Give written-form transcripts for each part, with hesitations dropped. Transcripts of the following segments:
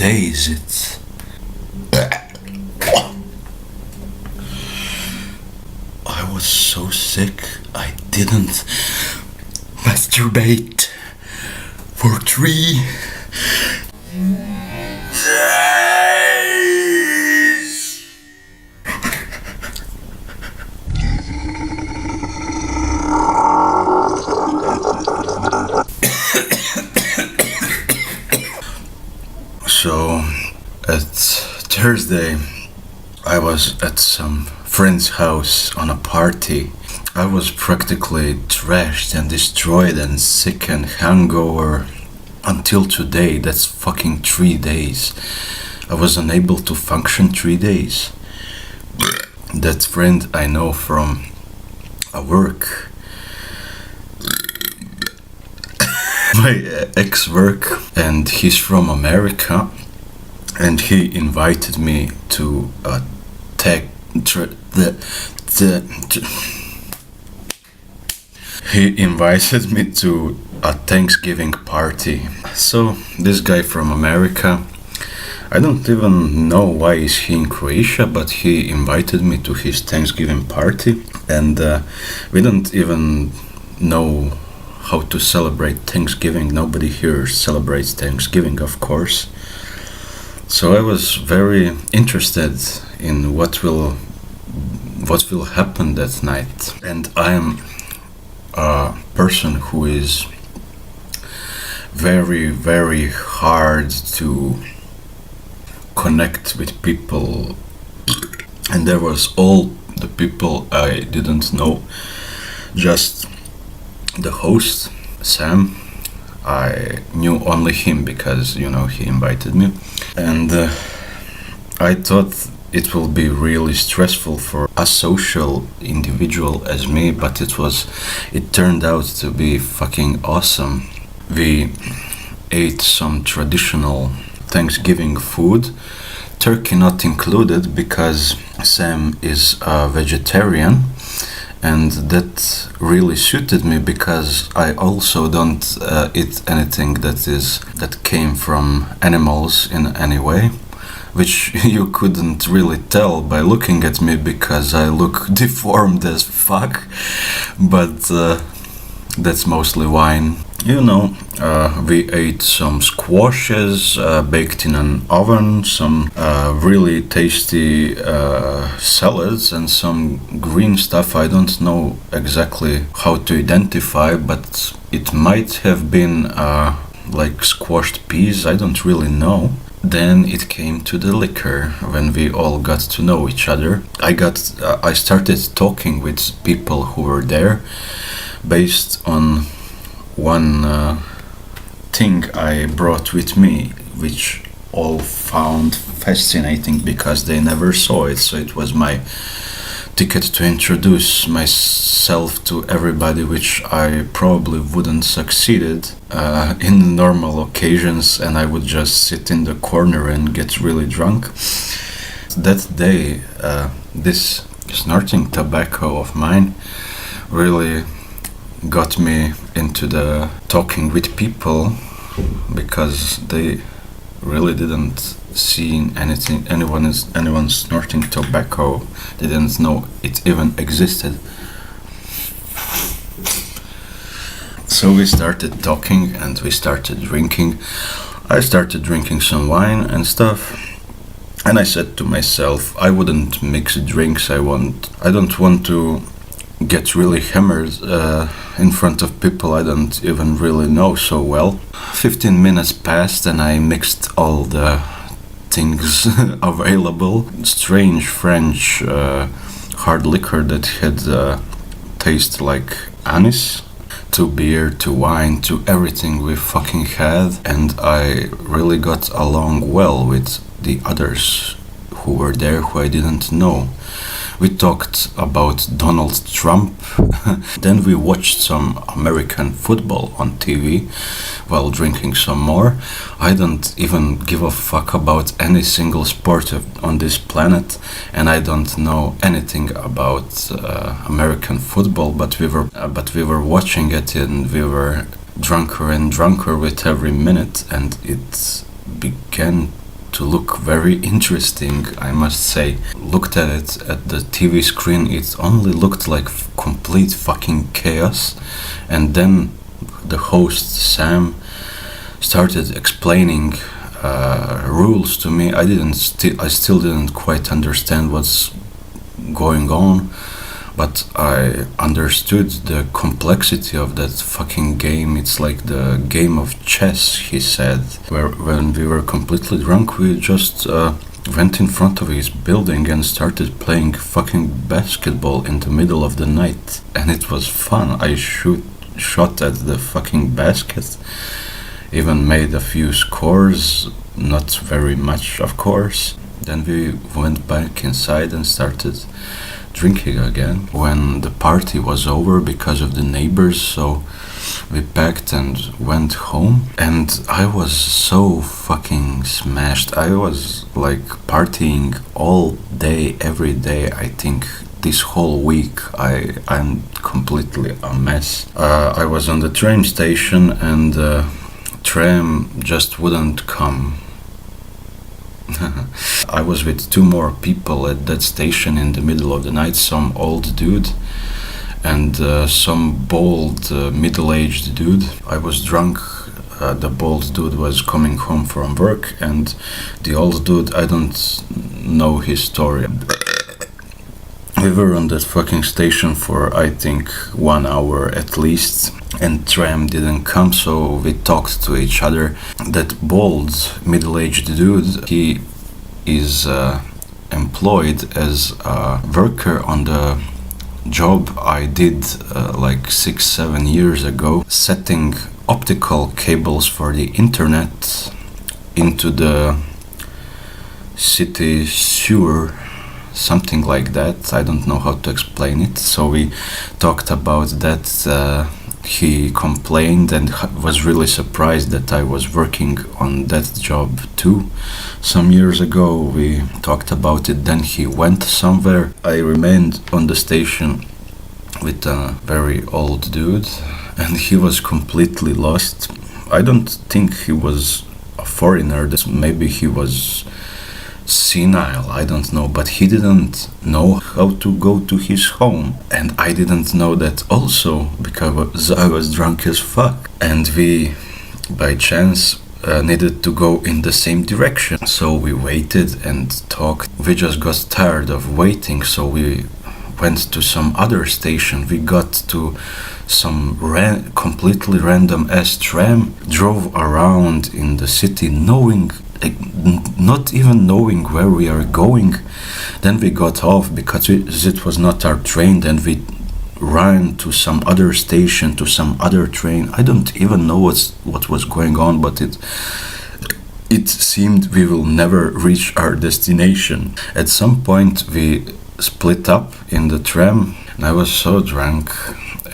days I was so sick I didn't masturbate for 3 days. So at Thursday I was at some friend's house on a party. I was practically trashed and destroyed and sick and hungover until today. That's fucking 3 days. I was unable to function 3 days. That friend I know from work, my ex-work, and he's from America, and he invited me to a Thanksgiving party. So this guy from America, I don't even know why is he in Croatia, but he invited me to his Thanksgiving party, and we don't even know how to celebrate Thanksgiving. Nobody here celebrates Thanksgiving, of course. So I was very interested in what will happen that night, and I am a person who is very, very hard to connect with people, and there was all the people I didn't know, just the host, Sam. I knew only him because, you know, he invited me, and I thought it will be really stressful for a social individual as me, but it turned out to be fucking awesome. We ate some traditional Thanksgiving food, turkey not included because Sam is a vegetarian, and that really suited me because I also don't eat anything that came from animals in any way, which you couldn't really tell by looking at me because I look deformed as fuck, but that's mostly wine. You know, we ate some squashes baked in an oven, some really tasty salads, and some green stuff. I don't know exactly how to identify, but it might have been like squashed peas. I don't really know. Then it came to the liquor when we all got to know each other. I started talking with people who were there based on one thing I brought with me, which all found fascinating because they never saw it. So it was my ticket to introduce myself to everybody, which I probably wouldn't succeeded in normal occasions, and I would just sit in the corner and get really drunk. That day, this snorting tobacco of mine really got me into the talking with people, because they really didn't see anyone snorting tobacco. They didn't know it even existed. So we started talking and we started drinking. I started drinking some wine and stuff, and I said to myself, I wouldn't mix drinks. I don't want to get really hammered in front of people I don't even really know so well. 15 minutes passed and I mixed all the things available. Strange French hard liquor that had taste like anise, to beer, to wine, to everything we fucking had, and I really got along well with the others who were there who I didn't know. We talked about Donald Trump. Then we watched some American football on TV while drinking some more. I don't even give a fuck about any single sport on this planet, and I don't know anything about American football, but we were watching it, and we were drunker and drunker with every minute, and it began to look very interesting, I must say. Looked at it at the TV screen, it only looked like complete fucking chaos. And then the host Sam started explaining rules to me. I still didn't quite understand what's going on, but I understood the complexity of that fucking game. It's like the game of chess, he said. Where when we were completely drunk, we just went in front of his building and started playing fucking basketball in the middle of the night. And it was fun. I shot at the fucking basket, even made a few scores, not very much of course. Then we went back inside and started drinking again when the party was over because of the neighbors, so we packed and went home. And I was so fucking smashed. I was like partying all day, every day. I think this whole week I'm completely a mess. I was on the train station and the tram just wouldn't come. I was with two more people at that station in the middle of the night, some old dude and some bald middle-aged dude. I was drunk. The bald dude was coming home from work, and the old dude, I don't know his story. We were on that fucking station for I think 1 hour at least, and tram didn't come, so we talked to each other. That bald middle-aged dude, he is employed as a worker on the job I did like 6-7 years ago, setting optical cables for the internet into the city sewer, something like that. I don't know how to explain it. So we talked about that. He complained and was really surprised that I was working on that job too. Some years ago we talked about it. Then he went somewhere. I remained on the station with a very old dude, and he was completely lost. I don't think he was a foreigner. Maybe he was senile, I don't know, but he didn't know how to go to his home, and I didn't know that also because I was drunk as fuck, and we by chance needed to go in the same direction. So we waited and talked. We just got tired of waiting, so we went to some other station. We got to some completely random ass tram, drove around in the city not even knowing where we are going. Then we got off because it was not our train. Then we ran to some other station, to some other train. I don't even know what was going on, but it seemed we will never reach our destination. At some point we split up in the tram, and I was so drunk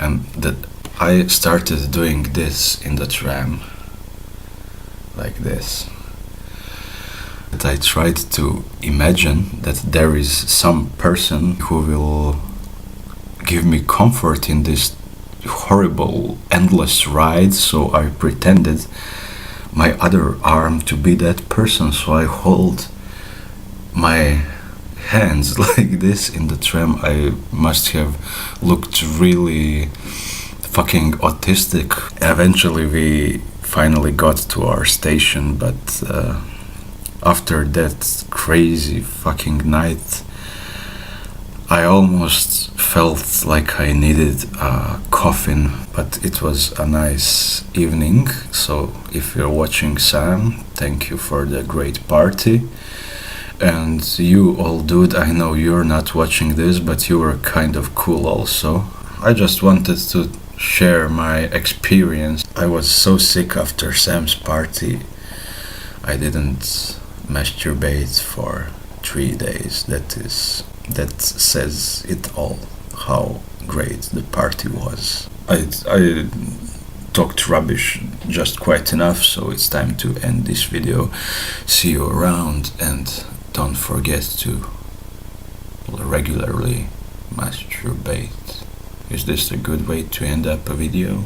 and that I started doing this in the tram, like this. But I tried to imagine that there is some person who will give me comfort in this horrible, endless ride, so I pretended my other arm to be that person, so I hold my hands like this in the tram. I must have looked really fucking autistic. Eventually we finally got to our station, but after that crazy fucking night, I almost felt like I needed a coffin, but it was a nice evening. So if you're watching, Sam, thank you for the great party. And you, old dude, I know you're not watching this, but you were kind of cool also. I just wanted to share my experience. I was so sick after Sam's party. I didn't masturbate for 3 days. That says it all, how great the party was. I talked rubbish just quite enough, so it's time to end this video. See you around, and don't forget to regularly masturbate. Is this a good way to end up a video?